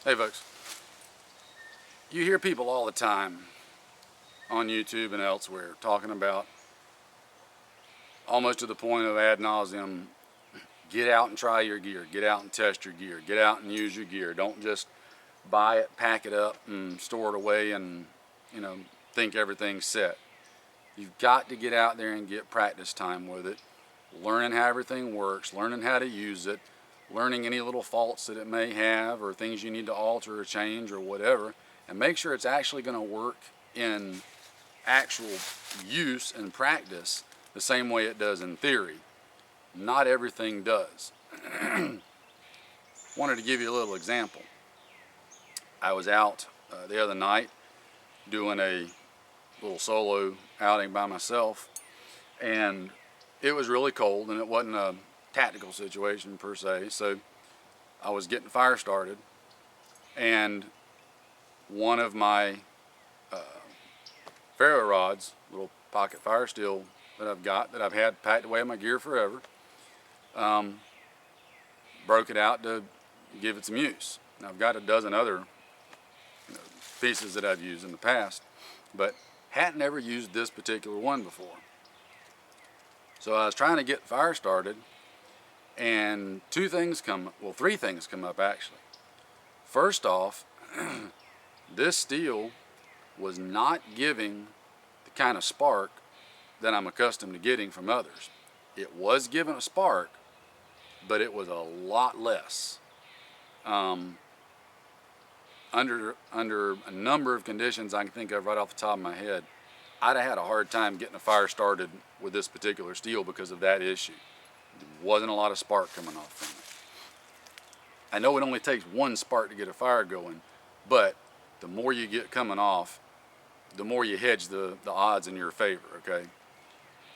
Hey folks, you hear people all the time on YouTube and elsewhere talking about, almost to the point of ad nauseum, get out and try your gear, get out and test your gear, get out and use your gear. Don't just buy it, pack it up, and store it away and, think everything's set. You've got to get out there and get practice time with it, learning how everything works, learning how to use it, learning any little faults that it may have or things you need to alter or change or whatever, and make sure it's actually going to work in actual use and practice the same way it does in theory. Not everything does. Wanted to give you a little example. I was out the other night doing a little solo outing by myself, and it was really cold and it wasn't a tactical situation per se, so I was getting fire started, and one of my ferro rods, little pocket fire steel that I've got, that I've had packed away in my gear forever, broke it out to give it some use. Now I've got a dozen other pieces that I've used in the past, but hadn't ever used this particular one before. So I was trying to get fire started, and three things come up actually. First off, this steel was not giving the kind of spark that I'm accustomed to getting from others. It was giving a spark, but it was a lot less. Under a number of conditions I can think of right off the top of my head, I'd have had a hard time getting a fire started with this particular steel because of that issue. There wasn't a lot of spark coming off from it. I know it only takes one spark to get a fire going, but the more you get coming off, the more you hedge the odds in your favor, okay?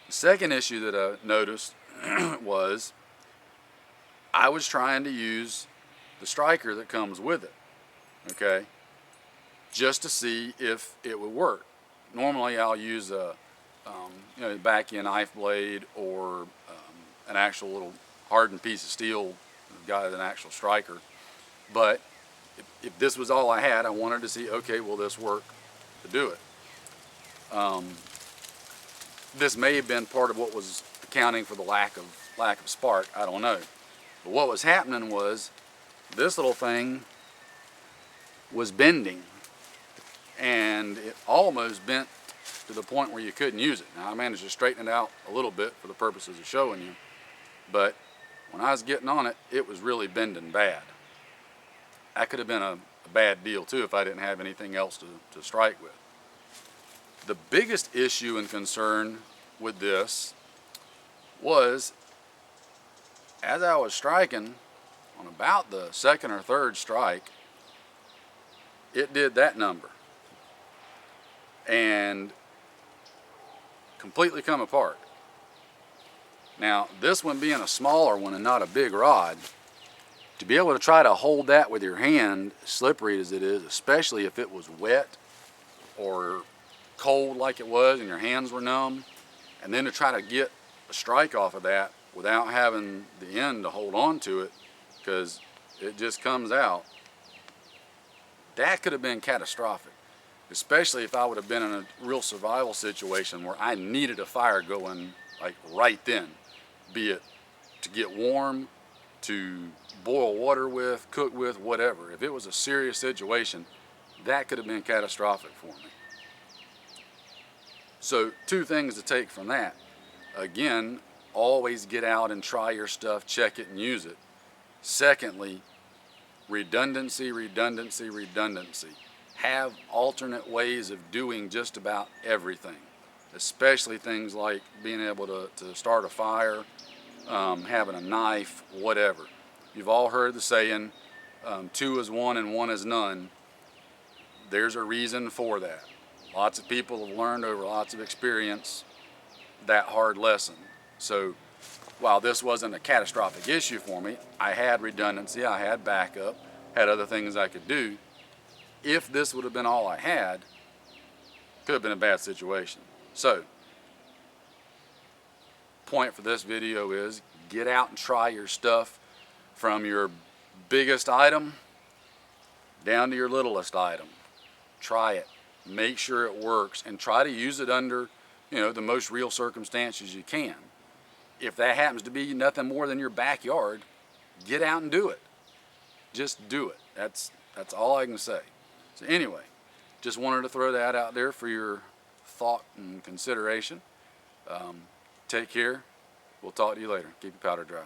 The second issue that I noticed was I was trying to use the striker that comes with it, okay, just to see if it would work. Normally I'll use a back-end knife blade or an actual little hardened piece of steel got an actual striker, but if this was all I had, I wanted to see, okay, will this work to do it? This may have been part of what was accounting for the lack of spark, I don't know. But what was happening was this little thing was bending, and it almost bent to the point where you couldn't use it. Now I managed to straighten it out a little bit for the purposes of showing you, but when I was getting on it, it was really bending bad. That could have been a bad deal too if I didn't have anything else to strike with. The biggest issue and concern with this was, as I was striking, on about the second or third strike, it did that number and completely come apart. Now this one being a smaller one and not a big rod, to be able to try to hold that with your hand, slippery as it is, especially if it was wet or cold like it was and your hands were numb, and then to try to get a strike off of that without having the end to hold on to it because it just comes out, that could have been catastrophic, especially if I would have been in a real survival situation where I needed a fire going like right then, be it to get warm, to boil water with, cook with, whatever. If it was a serious situation, that could have been catastrophic for me. So two things to take from that. Again, always get out and try your stuff, check it and use it. Secondly, redundancy, redundancy, redundancy. Have alternate ways of doing just about everything, especially things like being able to start a fire, having a knife, whatever. You've all heard the saying, 2 is 1 and 1 is none. There's a reason for that. Lots of people have learned over lots of experience that hard lesson. So while this wasn't a catastrophic issue for me, I had redundancy, I had backup, had other things I could do. If this would have been all I had, could have been a bad situation. So, point for this video is get out and try your stuff from your biggest item down to your littlest item. Try it, make sure it works, and try to use it under, the most real circumstances you can. If that happens to be nothing more than your backyard, get out and do it. Just do it. That's all I can say. So anyway, just wanted to throw that out there for your thought and consideration. Take care. We'll talk to you later. Keep your powder dry.